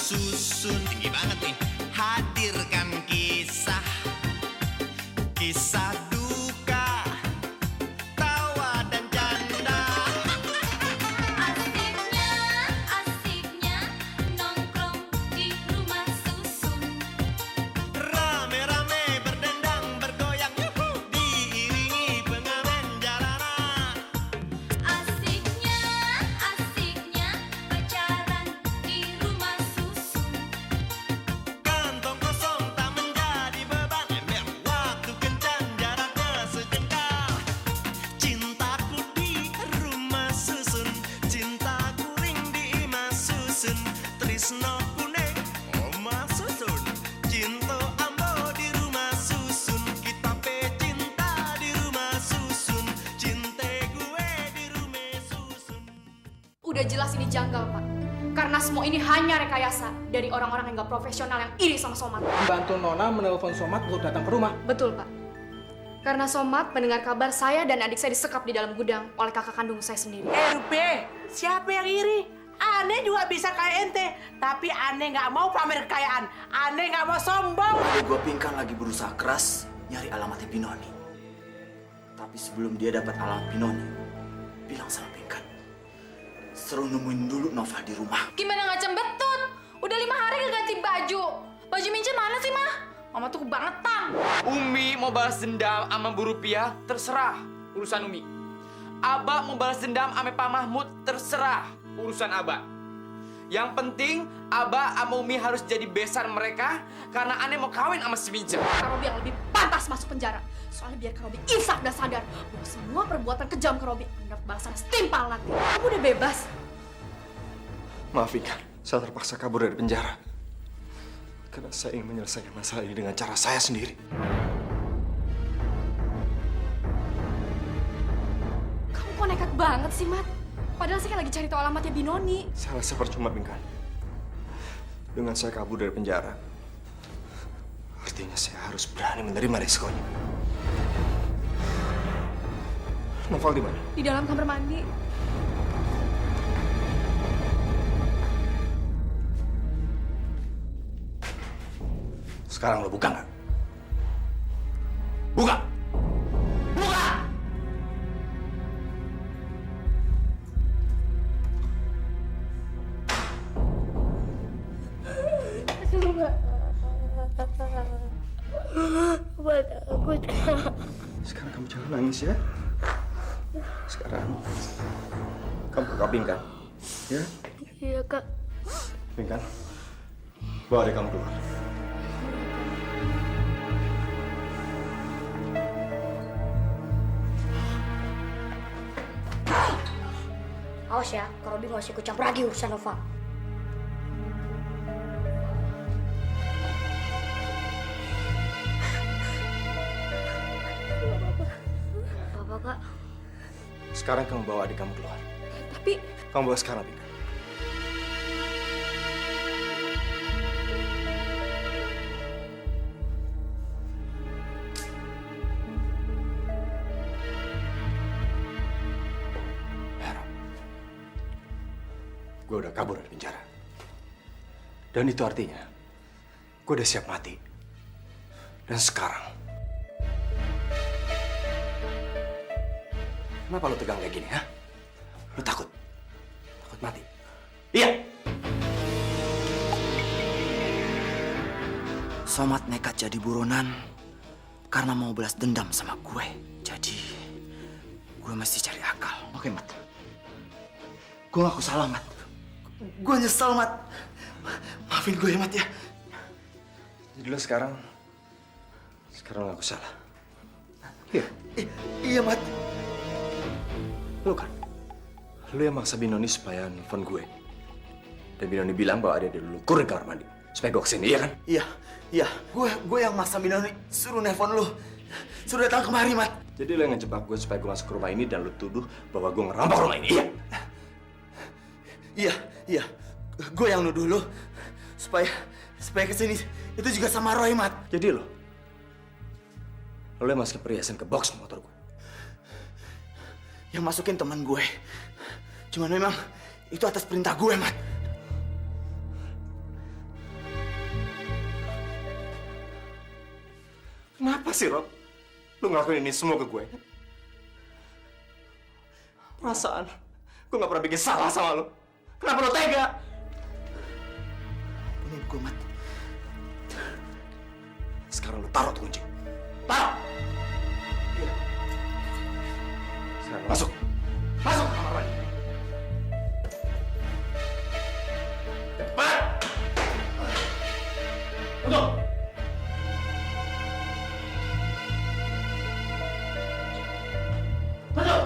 susun. Tinggi banget nih. Hadirkan kisah duka, tawa dan canda. Asiknya nongkrong di rumah susun. Rame-rame berdendang bergoyang, yuhu, diiringi pengamen jalanan. Asiknya pacaran di rumah susun. Kantong kosong tak menjadi beban, ember waktu kencan jaraknya sejengkal. Cintaku di rumah susun, cintaku ring di imah susun. Trisno kuning omah susun, cinta ambo di rumah susun. Kita pe cinta di rumah susun, cinta gue di rumah susun. Udah jelas ini janggal, Pak. Karena semua ini hanya rekayasa dari orang-orang yang gak profesional yang iri sama Somat. Bantu Nona menelpon Somat untuk datang ke rumah. Betul, Pak. Karena Somat mendengar kabar saya dan adik saya disekap di dalam gudang oleh kakak kandung saya sendiri. Rupe, siapa yang iri? Aneh juga bisa kayak ente, tapi aneh nggak mau pamer kekayaan. Aneh nggak mau sombong. Tadi gua Pingkan lagi berusaha keras nyari alamatnya Pinoni. Tapi sebelum dia dapat alamat Pinoni, bilang sama Pingkan, suruh nemuin dulu Nova di rumah. Gimana ngacem betut? Udah 5 hari gak ganti baju. Baju Mincin mana sih, Mah? Mama tuh kebangetan. Umi mau balas dendam sama Bu Rupiah, terserah urusan Umi. Abah mau balas dendam sama Pak Mahmud, terserah urusan Abah. Yang penting Abah sama Umi harus jadi besan mereka karena aneh mau kawin sama si Mince. Kak Robi yang lebih pantas masuk penjara. Soalnya biar Kak Robi insaf dan sadar bahwa semua perbuatan kejam Kak Robi mendapat balasan setimpal nanti. Kamu udah bebas. Maaf Pingkan, saya terpaksa kabur dari penjara. Karena saya ingin menyelesaikan masalah ini dengan cara saya sendiri. Kamu kok nekat banget sih, Mat? Padahal saya kan lagi cari tahu alamatnya Binoni. Saya rasa percuma Pingkan. Dengan saya kabur dari penjara, artinya saya harus berani menerima resikonya. Novel di mana? Di dalam kamar mandi. Sekarang lo buka nggak? Buka! Buka! Sekarang kamu jangan nangis ya. Sekarang kamu ke Pingkan, ya? Iya, Kak. Pingkan, bawa adik kamu keluar. Awas ya, Kak Robi nggak usah ikut campur lagi urusan Nova. Apa, Kak? Sekarang kamu bawa adik kamu keluar. Tapi Kamu bawa sekarang, Pingkan. Gue udah kabur dari penjara. Dan itu artinya, gue udah siap mati. Dan sekarang, kenapa lo tegang kayak gini, ha? Lo takut? Takut mati? Iya! Somat nekat jadi buronan karena mau balas dendam sama gue. Jadi, gue mesti cari akal. Oke, Mat. Gue ngaku salah, Mat. Gue nyesel, Mat. Maafin gue ya, Mat, ya. Jadi lo sekarang lo ngaku salah. Iya? Iya, Mat. Lo kan? Lo yang maksa Binoni supaya nelfon gue. Dan Binoni bilang bahwa ada di lukur di kamar mandi. Supaya gue kesini, iya kan? Iya. Gue yang maksa Binoni suruh nelpon lo. Suruh datang kemari, Mat. Jadi lo yang ngejebak gue supaya gue masuk ke rumah ini dan lo tuduh bahwa gue ngerampok rumah ini, iya? Iya. Gue yang nuduh lo supaya kesini. Itu juga sama Roy, Mat. Jadi lo yang masukin perhiasan ke box motor gue. Yang masukin teman gue. Cuman memang itu atas perintah gue, Mat. Kenapa sih, Rob? Lu ngelakuin ini semua ke gue? Perasaan, gue gak pernah bikin salah sama lu. Kenapa lu tega? Ampuni gue, Mat. Sekarang lu taruh tuh kunci. Taruh! Iya. Sekarang masuk. Masuk ke kamar mandi. Cepat! Masuk! Masuk!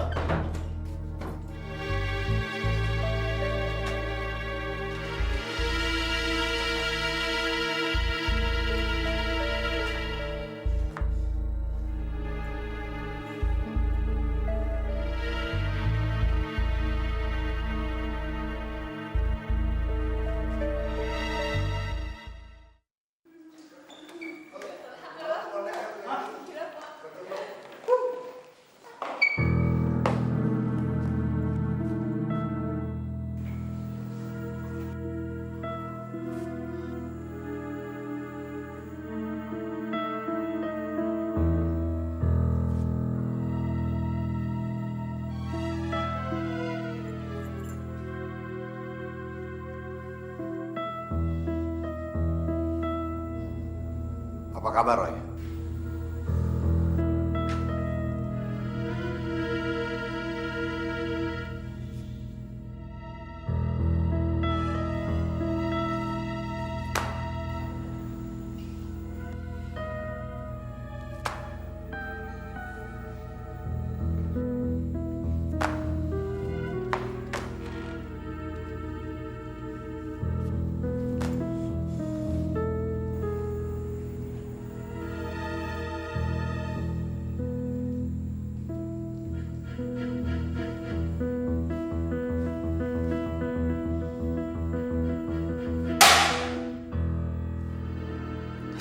Apa kabar, Roy?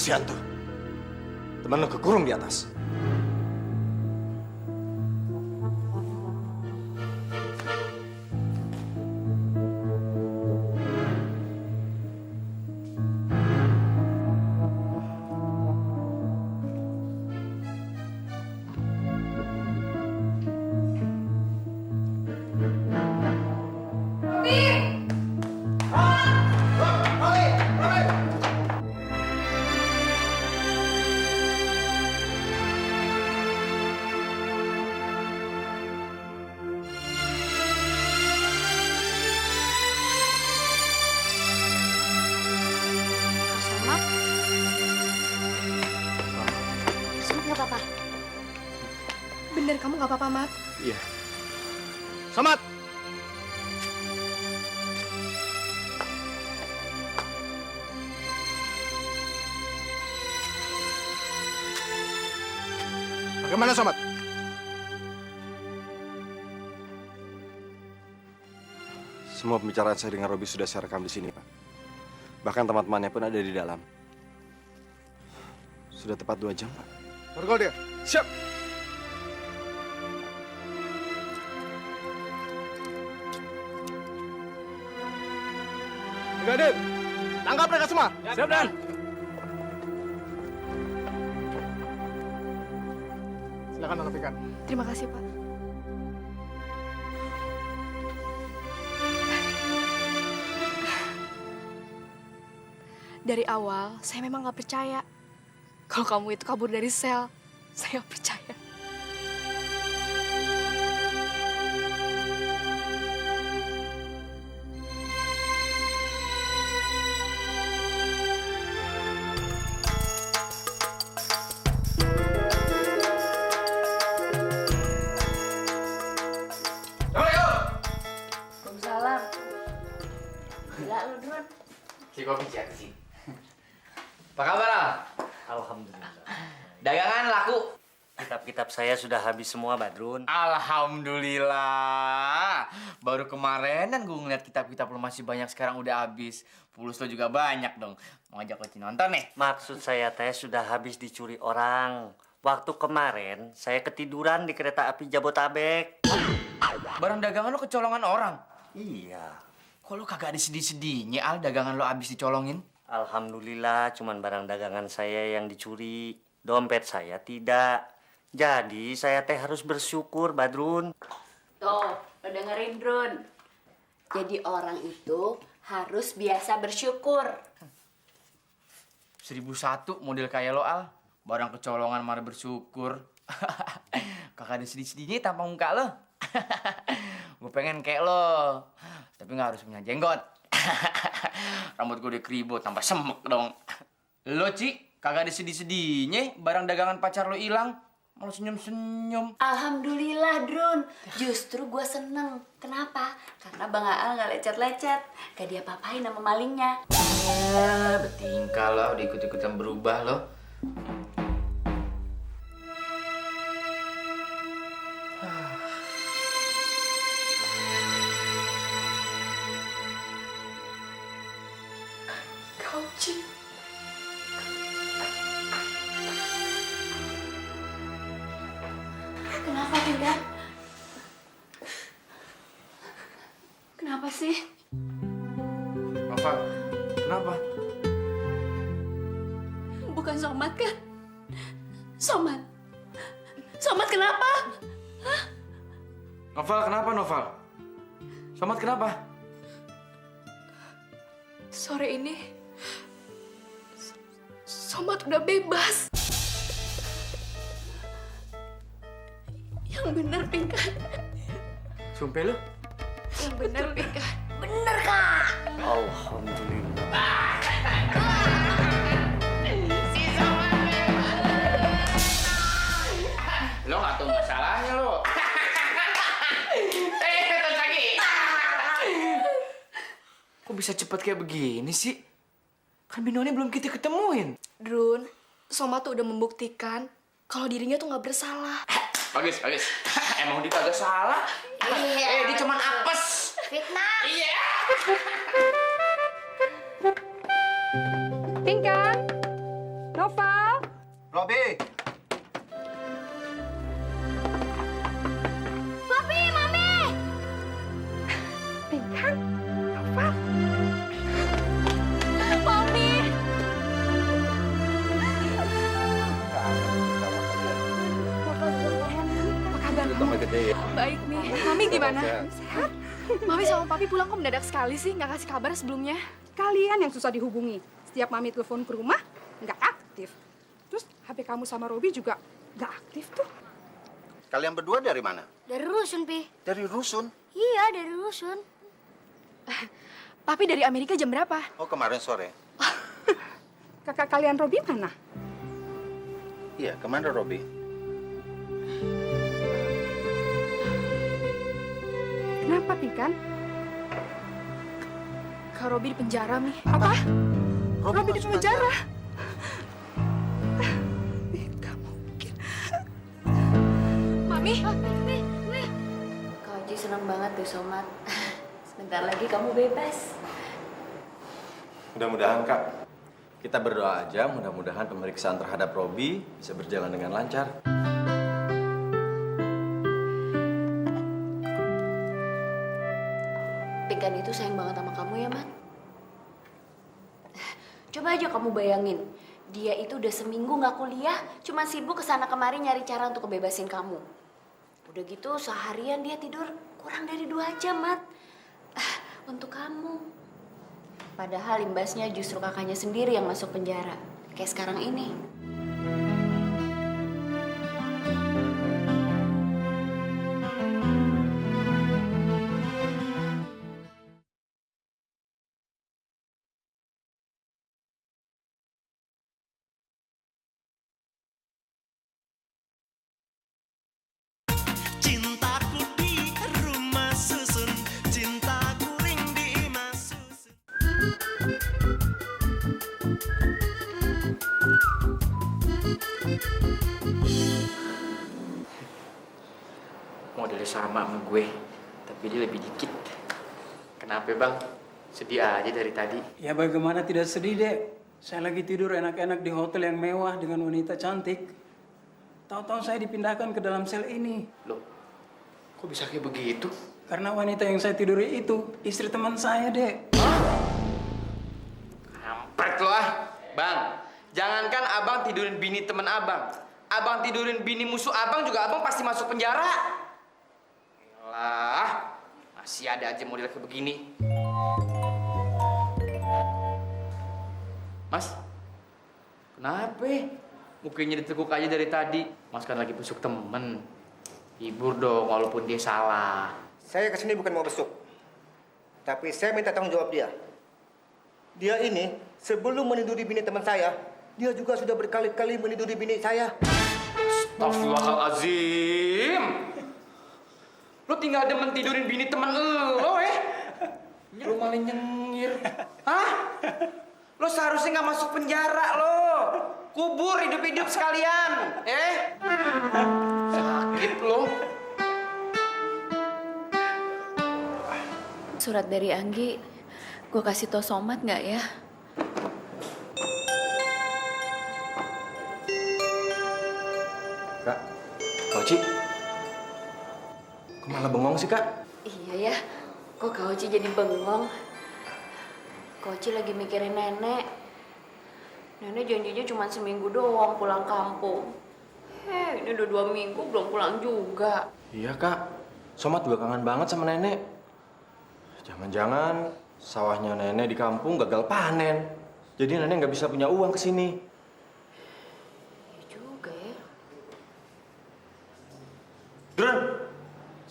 Kasihan tuh. Temen lu kekurung di atas. Somat? Somat nggak apa-apa? Bener kamu nggak apa-apa, Mat? Iya. Somat! Bagaimana, Somat? Semua pembicaraan saya dengan Robi sudah saya rekam di sini, Pak. Bahkan teman-temannya pun ada di dalam. Sudah tepat 2 jam, Pak. Borgol dia. Siap. Brigadir, tangkap mereka semua. Siap, Dan. Silakan tangkap ikan. Terima kasih, Pak. Dari awal, saya memang nggak percaya. Kalau kamu itu kabur dari sel, saya nggak percaya. Waalaikumsalam. Gila lu, Dron. Si kopi cek sih. Apa kabar, Al? Alhamdulillah. Dagangan laku? Kitab-kitab saya sudah habis semua, Badrun. Alhamdulillah. Baru kemarinan gue ngeliat kitab-kitab lo masih banyak, sekarang udah habis. Pulus lo juga banyak dong. Mau ngajak Koci nonton nih? Maksud saya teh sudah habis dicuri orang. Waktu kemarin saya ketiduran di kereta api Jabotabek. Barang dagangan lo kecolongan orang? Iya. Kok lo kagak ada sedih-sedihnya, Al, dagangan lo habis dicolongin? Alhamdulillah, cuman barang dagangan saya yang dicuri. dompet saya tidak. Jadi saya teh harus bersyukur, Badrun. Tuh, lo dengerin, Drun. Jadi orang itu harus biasa bersyukur. 1001 model kayak lo, Al. Barang kecolongan malah bersyukur. Kakak ada sedih-sedihnya tampang muka lo. Gue pengen kayak lo. Tapi nggak harus punya jenggot. Rambut gue udah keribut, tambah semek dong. Lo, Ci, kagak ada sedih-sedihnya. Barang dagangan pacar lo hilang. Malah senyum-senyum. Alhamdulillah, Drun. Justru gue seneng. Kenapa? Karena Bang Aal nggak lecet-lecet. Gak diapa-apain sama malingnya. Bertingkah lo, udah ikut-ikutan berubah lo. Kau, Ci. Kenapa, Dinda? Kenapa sih? Noval, kenapa? Bukan Somat kan? Somat. Somat kenapa? Noval, kenapa, Noval? Somat, kenapa? Sore ini Somat udah bebas. Yang bener, Pinkan. Sumpah lo? Yang bener, Pinkan. Bener, Kak. Alhamdulillah. Lo nggak tahu masalahnya lo. Tosaki. Kok bisa cepat kayak begini sih? Kan Binoni belum kita ketemuin. Drun, Somat tuh udah membuktikan kalau dirinya tuh nggak bersalah. Bagus. Emang dia kagak salah. Iya. Dia cuman apes. Fitnah. Iya. Pinkan, Noval. Robi, Papi, Mami! Pinkan, Noval. Mami! Tambah gede ya. Baik nih. Mami gimana? Sehat? Mami sama Papi pulang kok mendadak sekali sih? Nggak kasih kabar sebelumnya? Kalian yang susah dihubungi. Setiap Mami telepon ke rumah, nggak aktif. Terus HP kamu sama Robi juga nggak aktif tuh. Kalian berdua dari mana? Dari rusun, Pi. Dari rusun. Iya, dari rusun. Papi dari Amerika jam berapa? Oh, kemarin sore. Kakak kalian Robi mana? Iya, kemana Robi? Kenapa, Pinkan? Kak Robi di penjara, Mi. Apa? Robi Robi di masuk penjara? Mami? Kau Ji seneng banget tuh, Somat. Sebentar lagi kamu bebas. Mudah-mudahan, Kak. Kita berdoa aja, mudah-mudahan pemeriksaan terhadap Robi bisa berjalan dengan lancar. Pinkan itu sayang banget sama kamu ya, Mat. Coba aja kamu bayangin, dia itu udah seminggu nggak kuliah, cuma sibuk kesana kemari nyari cara untuk kebebasin kamu. Udah gitu seharian dia tidur kurang dari 2 jam, Mat. Untuk kamu. Padahal imbasnya justru kakaknya sendiri yang masuk penjara. Kayak sekarang ini. Cintaku di rumah susun, cintaku ring di imah susun. Modelnya sama gue, tapi dia lebih dikit. Kenapa, Bang? Sedih aja dari tadi. Ya bagaimana tidak sedih, Dek? Saya lagi tidur enak-enak di hotel yang mewah dengan wanita cantik. Tahu-tahu saya dipindahkan ke dalam sel ini. Loh, kok bisa kayak begitu? Karena wanita yang saya tiduri itu istri teman saya, Dek. Kampret lo ah. Bang, Jangankan abang tidurin bini temen abang tidurin bini musuh abang juga abang pasti masuk penjara. Yalah, masih ada aja model kayak begini. Mas, kenapa? Mukanya ditekuk aja dari tadi. Mas kan lagi besuk temen. Hibur dong, walaupun dia salah. Saya kesini bukan mau besuk, tapi saya minta tanggung jawab dia. Dia ini sebelum meniduri bini teman saya, dia juga sudah berkali-kali meniduri bini saya. Astagfirullahaladzim. Lo tinggal demen tidurin bini temen lo, Lo malah nyengir. Hah? Lo seharusnya nggak masuk penjara, lo. Kubur hidup-hidup sekalian, Sakit lo. Surat dari Anggi, gue kasih tau Somat nggak ya? Kak, Kak Oci. Kok malah bengong sih, Kak? Iya ya, kok Kak Oci jadi bengong? Kak Oci lagi mikirin nenek. Nenek janjinya cuma seminggu doang pulang kampung. Ini udah 2 minggu belum pulang juga. Iya, Kak. Somat juga kangen banget sama nenek. Jangan-jangan sawahnya nenek di kampung gagal panen. Jadi nenek nggak bisa punya uang ke sini. Iya juga ya. Dren,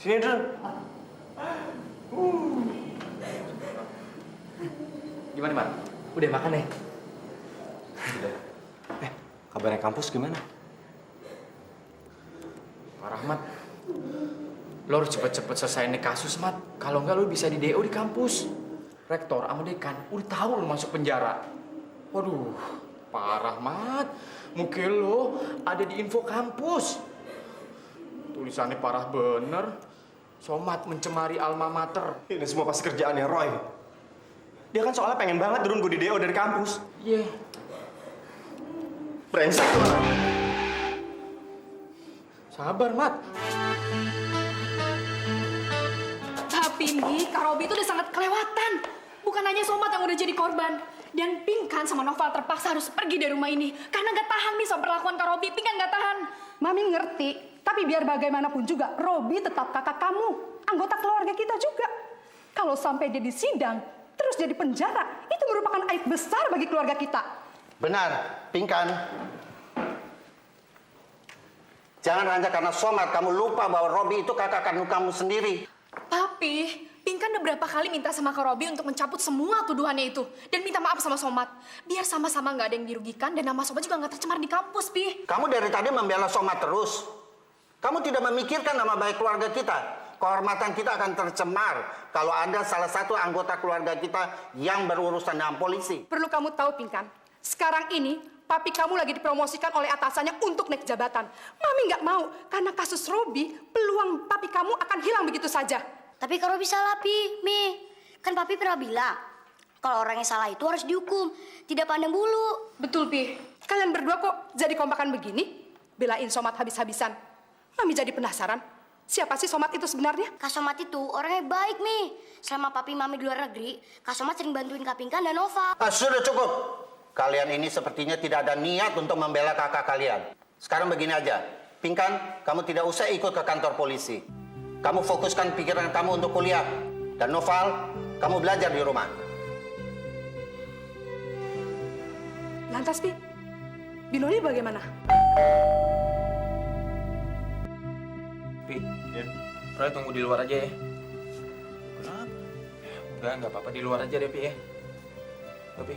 sini Dren. Gimana, Man? Udah makan ya? Udah. Kabarnya kampus gimana? Pak Rahmat, lo harus cepet-cepet selesaiin kasus, Mat. Kalau nggak lo bisa di DO di kampus. Rektor sama dekan udah tahu lo masuk penjara. Waduh, Pak Rahmat, mungkin lo ada di info kampus. Tulisannya parah bener. Somat mencemari alma mater. Ini semua pasti kerjaannya Roy. Dia kan soalnya pengen banget turun gue di DO dari kampus. Iya. Brengsek tuh orang. Sabar, Mat. Tapi Mi, Kak Robi itu udah sangat kelewatan. Bukan hanya Somat yang udah jadi korban. Dan Pinkan sama Noval terpaksa harus pergi dari rumah ini. Karena nggak tahan Mi sama perlakuan Kak Robi. Pinkan nggak tahan. Mami ngerti, tapi biar bagaimanapun juga, Robi tetap kakak kamu. Anggota keluarga kita juga. Kalau sampai dia di sidang, terus jadi penjara, itu merupakan aib besar bagi keluarga kita. Benar, Pinkan. Jangan hanya karena Somat kamu lupa bahwa Robi itu kakak kandung kamu sendiri. Papi, Pinkan udah berapa kali minta sama Kak Robi untuk mencabut semua tuduhannya itu. Dan minta maaf sama Somat. Biar sama-sama nggak ada yang dirugikan dan nama Somat juga nggak tercemar di kampus, Pi. Kamu dari tadi membela Somat terus. Kamu tidak memikirkan nama baik keluarga kita. Kehormatan kita akan tercemar kalau ada salah satu anggota keluarga kita yang berurusan dengan polisi. Perlu kamu tahu, Pinkan, sekarang ini papi kamu lagi dipromosikan oleh atasannya untuk naik jabatan. Mami nggak mau, karena kasus Robi, peluang papi kamu akan hilang begitu saja. Tapi Kak Robi salah, Pi. Mi, kan Papi pernah bilang, kalau orang yang salah itu harus dihukum, tidak pandang bulu. Betul, Pi. Kalian berdua kok jadi kompakan begini? Belain Somat habis-habisan. Mami jadi penasaran, siapa sih Somat itu sebenarnya? Kak Somat itu orangnya baik, Mi. Selama Papi Mami di luar negeri, Kak Somat sering bantuin Kak Pinkan dan Nova. Sudah cukup. Kalian ini sepertinya tidak ada niat untuk membela kakak kalian. Sekarang begini aja. Pinkan, kamu tidak usah ikut ke kantor polisi. Kamu fokuskan pikiran kamu untuk kuliah. Dan Noval, kamu belajar di rumah. Lantas, Pi, Binoni bagaimana? Pi, ya. Roy tunggu di luar aja ya. Kenapa? Udah, nggak apa-apa. Di luar aja deh, Pi ya. Tuh, Pi.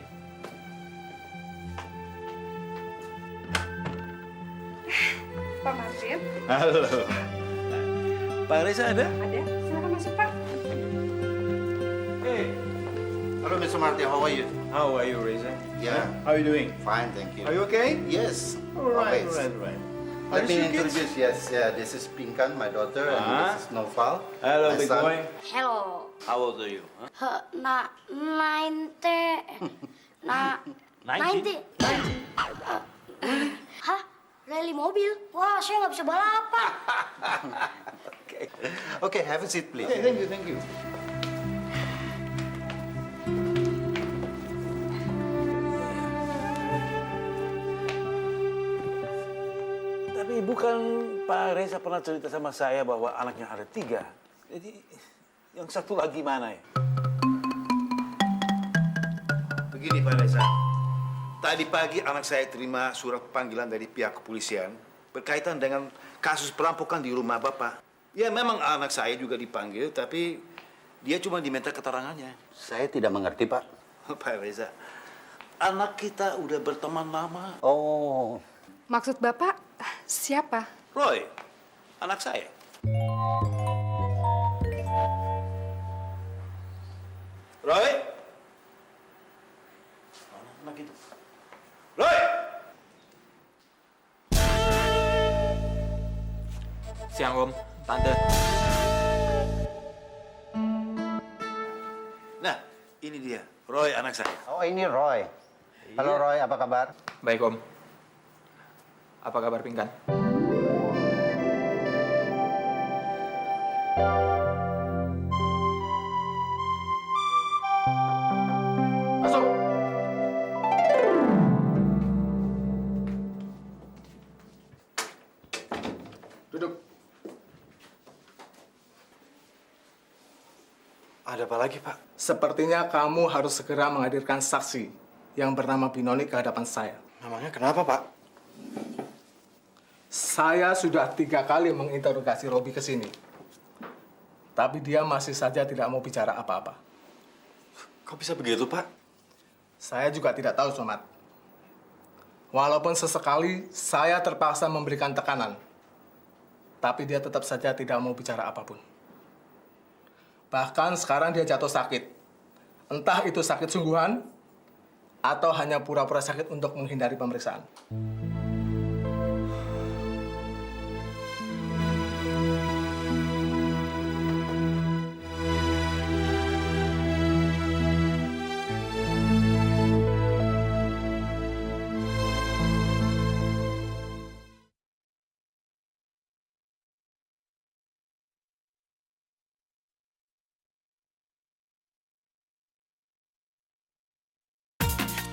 Pak Martin. Halo. Pak Reza ada? Ada, silakan masuk, Pak. Hey. Hello, Mr. Martin. How are you? How are you, Reza? Yeah. How are you doing? Fine, thank you. Are you okay? Yes. All right, Okay. all right. Let Are me you kids? introduce. Yes, yeah. This is Pinkan, my daughter, and this is Noval. Hello, my big son. boy. Hello. How old are you? Huh? Nah, 90. Hah? Rally mobil? Wah, saya nggak bisa balapan. Okay. Okay, have a seat, please. Okay, thank you, thank you. Tapi bukan Pak Reza pernah cerita sama saya bahwa anaknya ada 3. Jadi yang satu lagi mana ya? Begini Pak Reza, tadi pagi anak saya terima surat panggilan dari pihak kepolisian berkaitan dengan kasus perampokan di rumah Bapak. Ya memang anak saya juga dipanggil, tapi dia cuma diminta keterangannya. Saya tidak mengerti, Pak. Pak Reza, anak kita udah berteman lama. Oh. Maksud Bapak siapa? Roy, anak saya. Roy? Mana anak itu? Roy! Siang Om, Tante. Nah, ini dia, Roy anak saya. Oh, ini Roy. Halo Roy, apa kabar? Baik Om. Apa kabar Pingkan? Masuk. Duduk. Ada apa lagi, Pak? Sepertinya kamu harus segera menghadirkan saksi yang bernama Binoni ke hadapan saya. Namanya kenapa, Pak? Saya sudah 3 kali menginterogasi Robi ke sini. Tapi dia masih saja tidak mau bicara apa-apa. Kok bisa begitu, Pak? Saya juga tidak tahu, Somad. Walaupun sesekali saya terpaksa memberikan tekanan. Tapi dia tetap saja tidak mau bicara apapun. Bahkan sekarang dia jatuh sakit. Entah itu sakit sungguhan, atau hanya pura-pura sakit untuk menghindari pemeriksaan.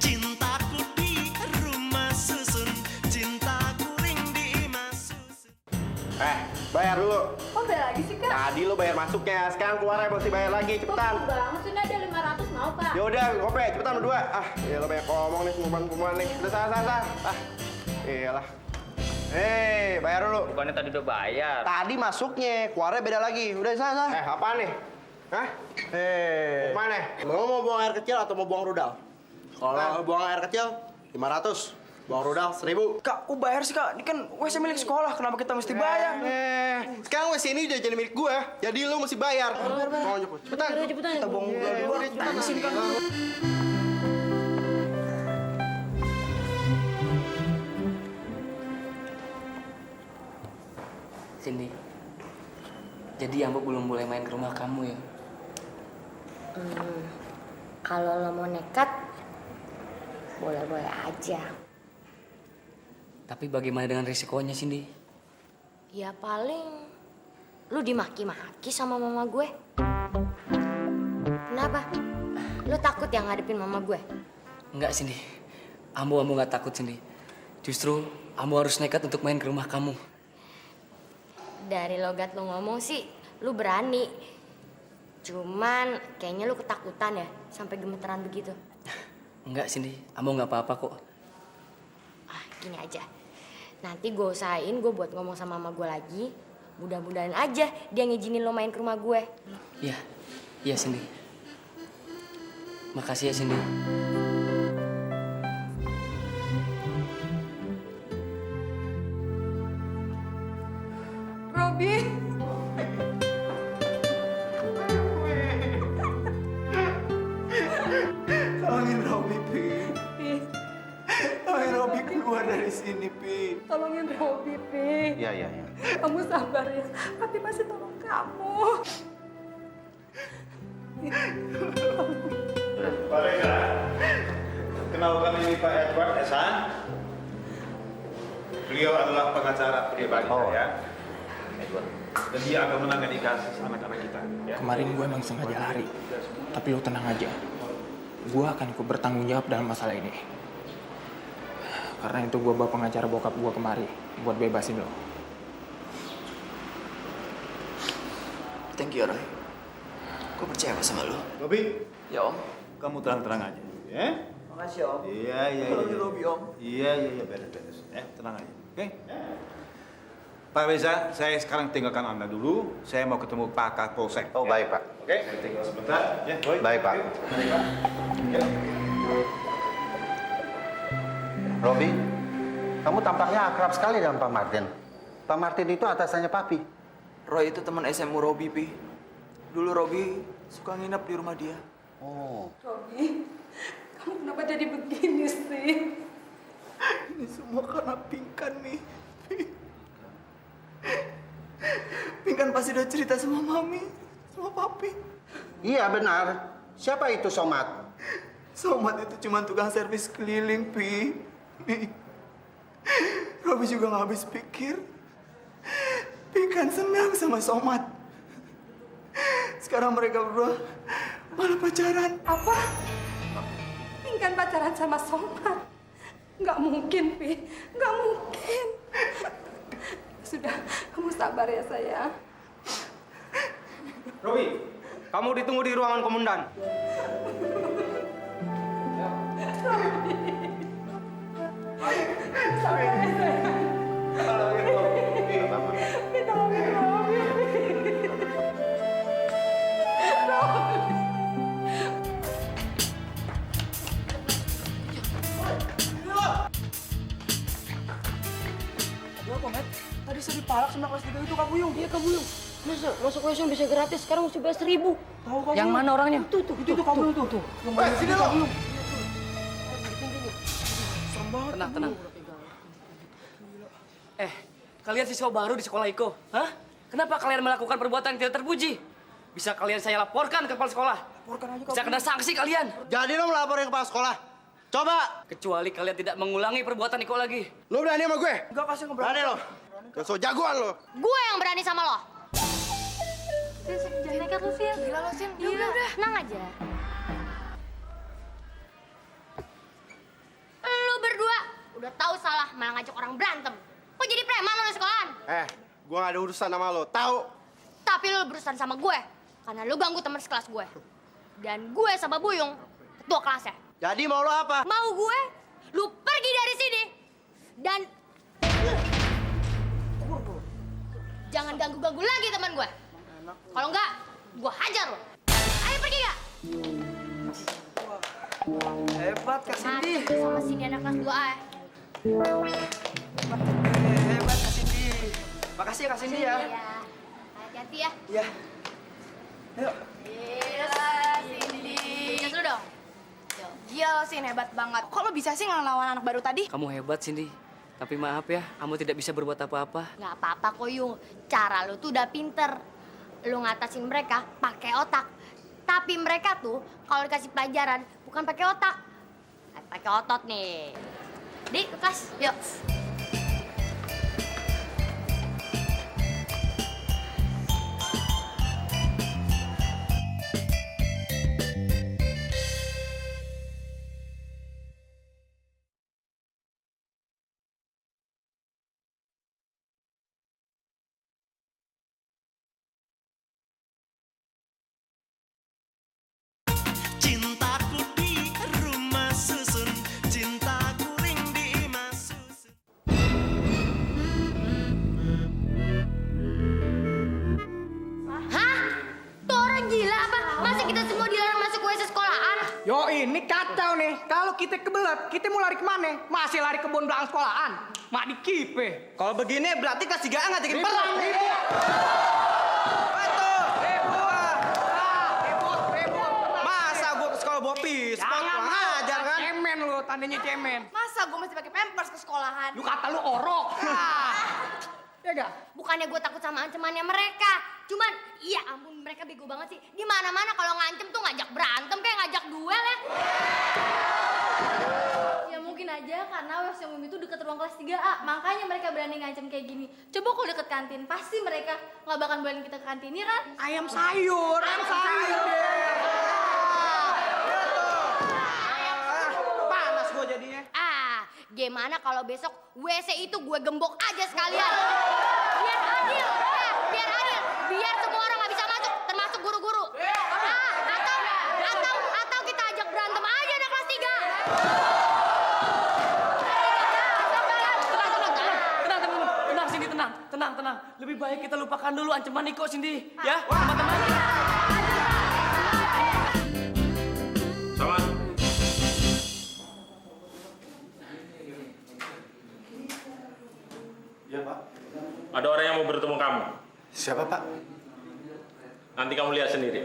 Cintaku di rumah susun, cintaku ring di imah susun. Bayar dulu. Kok bayar lagi sih, Kak? Tadi lo bayar masuknya, sekarang keluar mesti bayar lagi, cepetan. Kok banget sih, ada 500 mau, Pak? Yaudah, gope, cepetan berdua. Ya lo banyak ngomong nih, pengumuman nih. Udah sah. Iyalah. Bayar dulu. Bukannya tadi udah bayar. Tadi masuknya, keluarnya beda lagi. Udah sah. Apaan nih? Hah? Mana? Mau buang air kecil atau mau buang rudal? Kalau buang air kecil, 500. Buang rudal, 1000. Kak, kok bayar sih Kak? Ini kan WC milik sekolah, kenapa kita mesti bayar? Sekarang WC ini udah jadi milik gue, jadi lu mesti bayar. Cepetan. Kita buang rudal dulu. Tangsin Kak. Cindy, jadi Ambo belum boleh main ke rumah kamu ya? Kalau lo mau nekat, boleh-boleh aja. Tapi bagaimana dengan risikonya, Cindy? Ya paling lu dimaki-maki sama mama gue. Kenapa? Lu takut yang ngadepin mama gue? Enggak, Cindy. Ambo nggak takut, Cindy. Justru Ambo harus nekat untuk main ke rumah kamu. Dari logat lu ngomong sih, lu berani. Cuman kayaknya lu ketakutan ya, sampai gemeteran begitu. Enggak, Cindy. Ambo nggak apa-apa kok. Gini aja, nanti gue usahain gue buat ngomong sama mama gue lagi. Mudah-mudahan aja dia ngizinin lo main ke rumah gue. Iya, Cindy. Makasih ya, Cindy. Robi. Tolongin Robi, Pi. Tolongin Robi keluar dari sini, Pi. Tolongin Robi, Pi. Iya. Kamu sabar ya. Papi masih tolong kamu. Pak Reza, kenalkan ini Pak Edward Esan. Beliau adalah pengacara pribadi saya. Dan dia akan menangani kasus anak-anak kita. Ya. Kemarin gue emang sengaja lari. Tapi lo tenang aja. Gue akan ikut bertanggung jawab dalam masalah ini. Karena itu gue bawa pengacara bokap gue kemari buat bebasin lo. Thank you, Roy. Gue percaya sama lo. Robi. Ya, Om. Kamu tenang-tenang aja, ya? Makasih, Om. Iya. Robi, Om. Iya, beres-beres. Tenang aja, oke? Pak Reza, saya sekarang tinggalkan Anda dulu. Saya mau ketemu Pak Kapolsek. Oh, baik, Pak. Oke, saya tinggal sebentar. Ya, Roy. Baik, Pak. Baik, Pak. Ya. Robi, kamu tampaknya akrab sekali dengan Pak Martin. Pak Martin itu atasannya Papi. Roy itu teman SMU Robi, Pi. Dulu Robi suka nginep di rumah dia. Oh. Robi, kamu kenapa jadi begini sih? Ini semua karena Pingkan nih. Pingkan pasti udah cerita sama Mami, sama Papi. Iya, benar. Siapa itu Somat? Somat itu cuma tukang servis keliling, Pi. Nih. Robi juga nggak habis pikir. Pingkan senang sama Somat. Sekarang mereka berdua malah pacaran. Apa? Pingkan pacaran sama Somat? Nggak mungkin, Pi. Nggak mungkin. Sudah, kamu sabar ya, sayang. Robi, kamu ditunggu di ruangan komandan. Sabar ya, sayang. Ditolongin Robi. Tadi saya dipalak sama kelas 3 itu, Kak Buyung. Iya, Kak Buyung. Masa masuk WC bisa gratis, sekarang mesti bayar 1.000. Tahu, Kak Yang Buyung. mana orangnya? Itu Kak Buyung tuh. Yang mana sini Kak lo. Buyung. Serem banget. Tenang. Kalian siswa baru di sekolah Iko. Hah? Kenapa kalian melakukan perbuatan yang tidak terpuji? Bisa kalian saya laporkan ke kepala sekolah. Laporkan aja, Kak Bisa kena sanksi kalian. Jadi lo melaporin kepala sekolah? Coba! Kecuali kalian tidak mengulangi perbuatan Iko lagi. Lo berani sama gue? Enggak, kasih ngeberani. Berani lo? Gak so jagoan lo. Gue yang berani sama lo. Jangan nekat lu, Sil. Gila lo, Sil. Ya udah, tenang aja. Lu berdua udah tahu salah malah ngajak orang berantem. Kok jadi preman lo di sekolahan? Gue gak ada urusan sama lo, tahu? Tapi lu berurusan sama gue karena lu ganggu teman sekelas gue. Dan gue sama Buyung ketua kelasnya. Jadi mau lo apa? Mau gue lu pergi dari sini dan jangan ganggu-ganggu lagi teman gue. Kalau enggak, gue hajar lo. Ayo pergi gak? Hebat, Kak Cindy. Sama sini anak kelas 2A ya. Hebat, Kak Cindy. Makasih ya, Kak Cindy ya. Iya. Hati-hati ya. Iya. Ayo. Gila, Cindy. Sukses lu dong. Gila lo, Sin. Hebat banget. Kok lo bisa sih ngelawan anak baru tadi? Kamu hebat, Cindy. Tapi maaf ya, kamu tidak bisa berbuat apa-apa. Nggak apa-apa kok, Yung. Cara lu tuh udah pinter. Lu ngatasin mereka pakai otak. Tapi mereka tuh kalau dikasih pelajaran bukan pakai otak. Pakai otot nih. Di ke kelas, yuk. Cintaku di rumah susun, cintaku ring di imah susun. Hah? Tuh orang gila apa? Masa kita semua dilarang masuk WC sekolahan? Yo ini kacau nih. Kalau kita kebelet, kita mau lari kemana? Masih lari kebun belakang sekolahan. Mak di kipe. Kalau begini berarti kelas 3A ngajakin perang. Masa gue ke sekolah bawa pistol? Kurang ajar kan? Cemen lu, tandanya cemen. Masa gue mesti pakai pampers ke sekolahan? Lu kata lu orok. Ya gak? Bukannya gue takut sama ancamannya mereka. Cuman, iya ampun mereka bego banget sih. Di mana-mana kalau ngancem tuh ngajak berantem kayak ngajak duel ya. Ya mungkin aja karena WC umum itu deket ruang kelas 3A. Makanya mereka berani ngancem kayak gini. Coba kalau deket kantin, pasti mereka nggak bakal bolehin kita ke kantin, ya kan? Ayam sayur, ayam sayur. Panas gue jadinya. gimana kalau besok WC itu gue gembok aja sekalian? Biar adil, biar adil. Biar semua orang nggak bisa masuk, termasuk guru-guru. Atau kita ajak berantem aja anak kelas 3. Tenang, Cindy, tenang. Lebih baik kita lupakan dulu ancaman Niko, Cindy. Ya, teman-teman. Somad. Iya, Pak. Ada orang yang mau bertemu kamu. Siapa, Pak? Nanti kamu lihat sendiri.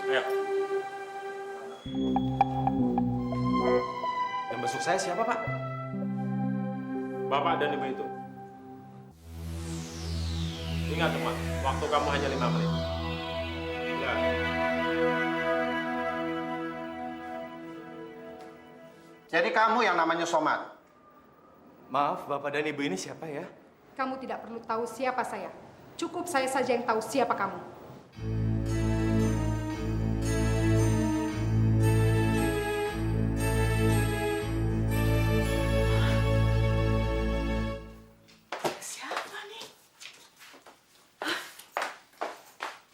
Ayo. Yang besuk saya siapa, Pak? Bapak dan Ibu itu. Ingat teman, waktu kamu hanya 5 menit. Ya. Jadi kamu yang namanya Somad? Maaf, Bapak dan Ibu ini siapa ya? Kamu tidak perlu tahu siapa saya. Cukup saya saja yang tahu siapa kamu. Siapa nih?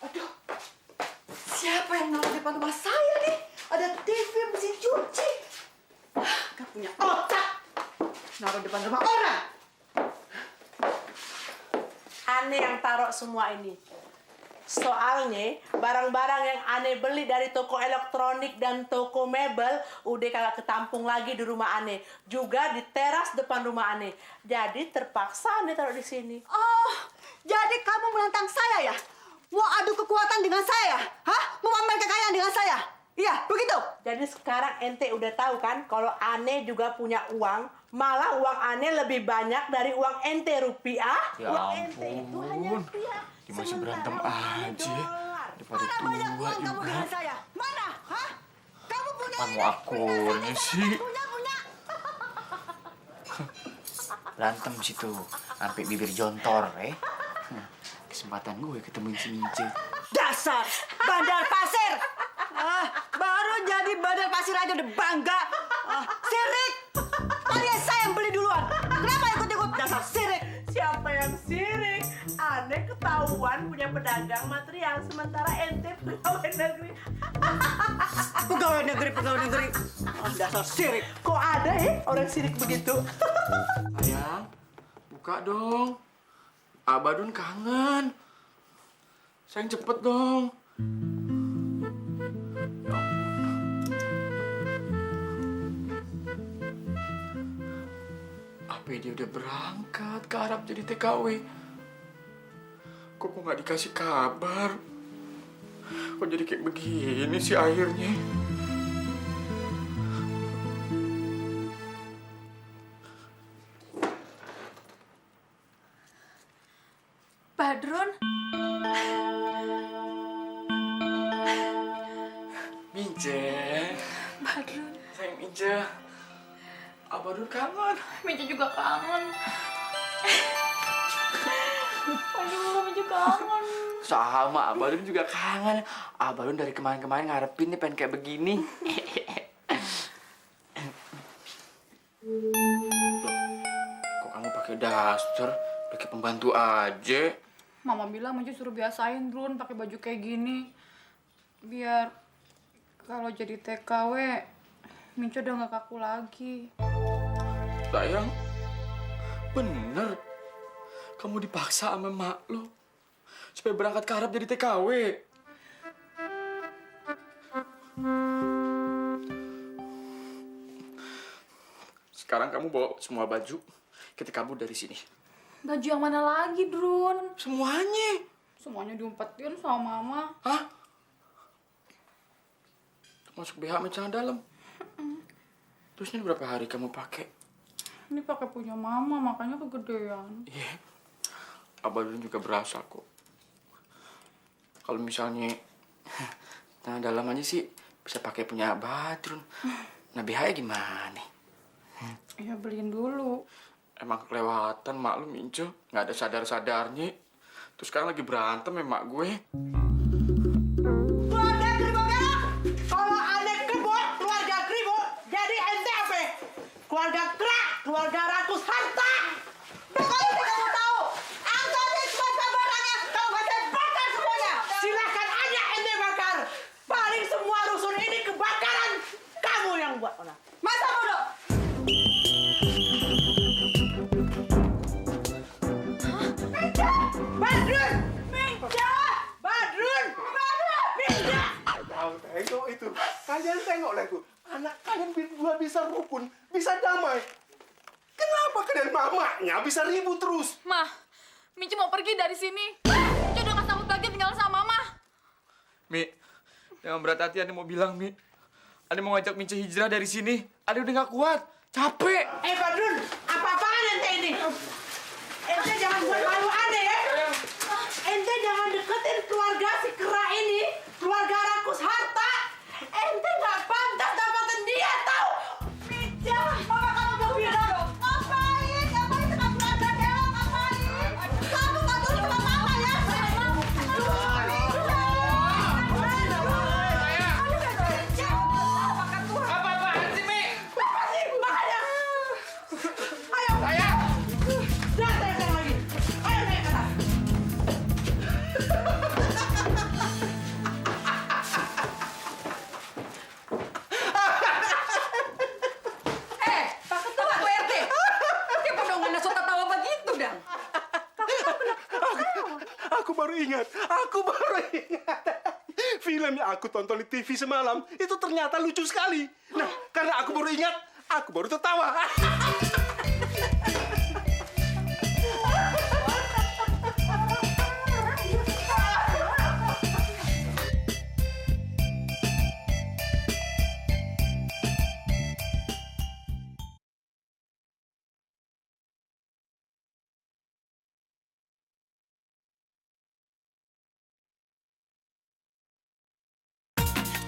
Aduh, siapa yang naruh depan rumah saya nih? Ada TV, mesin cuci. Gak punya otak. Naruh depan rumah orang. Aneh yang taruh semua ini. Soalnya barang-barang yang aneh beli dari toko elektronik dan toko mebel udah kagak ketampung lagi di rumah aneh. Juga di teras depan rumah aneh. Jadi terpaksa aneh taruh di sini. Oh, jadi kamu menantang saya ya? Mau adu kekuatan dengan saya? Hah? Mau pamer kekayaan dengan saya? Iya, begitu? Jadi sekarang ente udah tahu kan kalau aneh juga punya uang. Malah uang aneh lebih banyak dari uang ente rupiah. Ya uang ente itu hanya rupiah. Dia masih berantem aja. Daripada tua Kamu juga. dengan saya? Mana? Hah? Kamu punya Kamu akurnya sih. Berantem situ, sampai bibir jontor, Kesempatan gue ketemuin si Mince. dasar bandar pasir. Baru jadi bandar pasir aja udah bangga. Sirik. Kalian saya yang beli duluan. Kenapa ikut-ikut dasar sirik? Siapa yang sirik? Aneh ketahuan punya pedagang material sementara ente pegawai negeri. Pegawai negeri. Dasar sirik. Kok ada ya orang sirik begitu? Sayang, buka dong. Abadun kangen. Sayang cepet dong. Apa dia udah berangkat ke Arab jadi TKW? Kok nggak dikasih kabar? Kok jadi kayak begini sih akhirnya? Badrun, Mince. Badrun. Sayang Mince. Abadun kangen. Mince juga kangen. Aduh, Mince kangen. Sama, Abadun juga kangen. Abadun dari kemarin-kemarin ngarepin nih pengen kayak begini. Kok kamu pakai daster? Pakai pembantu aja. Mama bilang Mince suruh biasain Drun pakai baju kayak gini. Biar kalau jadi TKW, Mince udah nggak kaku lagi. Sayang, bener. Kamu dipaksa sama mak lo supaya berangkat ke Arab jadi TKW. Sekarang kamu bawa semua baju, kita kabur dari sini. Baju yang mana lagi, Drun? Semuanya. Semuanya diumpetin sama Mama. Hah? Masuk BH sama celana dalam. Terus ini berapa hari kamu pakai? Ini pakai punya Mama, makanya kegedean. Iya. Abadun juga berasa kok. Kalau misalnya celana dalam aja sih bisa pakai punya Abadun. Nah BH-nya gimana? Ya beliin dulu. Emang kelewatan mak lu Minco, nggak ada sadar-sadarnya. Terus sekarang lagi berantem ya mak gue. Keluarga Kribo Belok. Kalau aneh kebot, keluarga Kribo, jadi ente apa? Keluarga kerak, keluarga rakus harta. Pokoknya kamu tahu, Antoni semua barangnya, kamu kasih bakar semuanya. Silakan aja ente bakar. Paling semua rusun ini kebakaran. Kamu yang buat, Ona. Masa bodoh? Badrun! Minja! Badrun! Minja! Tengok itu. Kalian tengoklah itu. Anak kalian berdua bisa rukun, bisa damai. Kenapa kalian mamanya bisa ribut terus? Mah, Minci mau pergi dari sini. Minci udah gak sanggup lagi tinggal sama Mama. Mi, jangan berat hati, Ane mau bilang, Mi. Ane mau ngajak Minci hijrah dari sini. Ane udah gak kuat, capek. Badrun, apa-apaan ente ini? Ente jangan buat malu aneh ya. Ente jangan deketin keluarga si kera ini, keluarga rakus harta. Ente nggak pantas dapatin dia, tahu? Minja, mama kamu mau bilang. Ngapain? Ngapain sama keluarga dewa? Ngapain? Kamu nggak tunduk sama mama ya? Apa-apaan sih, Mi? Apa sih? Makanya. Ayo. Jangan teriak lagi. Ayo naik ke atas. Pak Ketua, Pak RT. Kenapa dong Anda suka tawa begitu, Dang? Aku baru ingat. Film yang aku tonton di TV semalam itu ternyata lucu sekali. Nah, karena aku baru ingat, aku baru tertawa.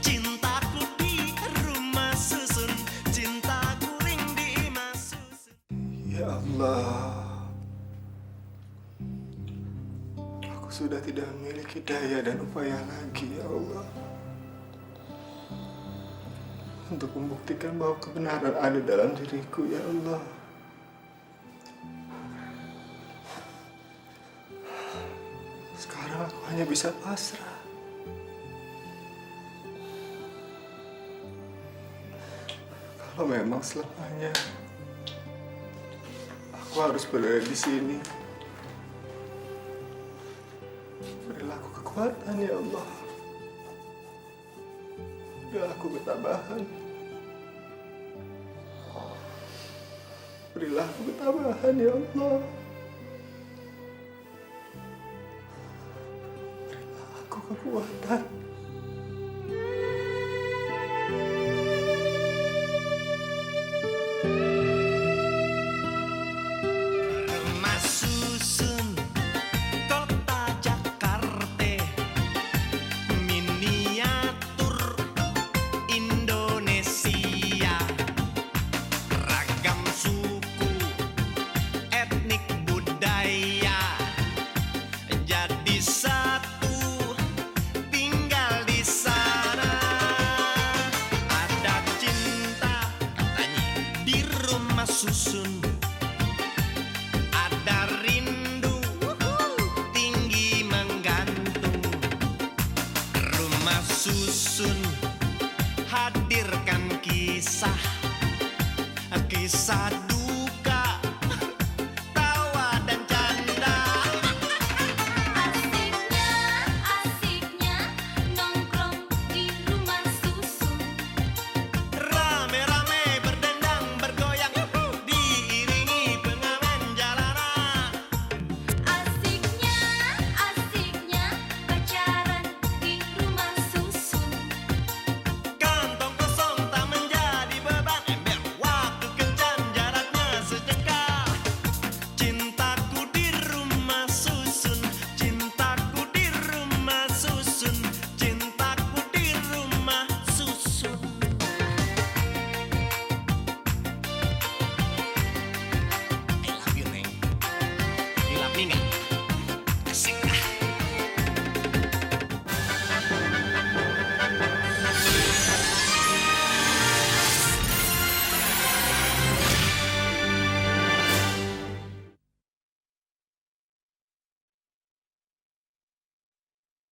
Cintaku di rumah susun, cintaku ring di imah susun. Ya Allah, aku sudah tidak memiliki daya dan upaya lagi, ya Allah, untuk membuktikan bahwa kebenaran ada dalam diriku, ya Allah. Sekarang aku hanya bisa pasrah. Kalau memang selamanya aku harus berada di sini, berilah aku kekuatan, ya Allah. Berilah aku ketabahan. Berilah aku ketabahan, ya Allah. Berilah aku kekuatan. Rumah susun, kota Jakarta, miniatur Indonesia, ragam suku, etnik budaya, jadi satu, tinggal di sana. Ada cinta katanya di rumah susun. Ada rindu tinggi menggantung. Rumah susun hadirkan kisah duka, tawa dan canda. Asiknya nongkrong di rumah susun. Rame-rame berdendang bergoyang, diiringi pengamen jalanan. Asiknya pacaran di rumah susun. Kantong kosong tak menjadi beban, ember waktu kencan jaraknya minggir.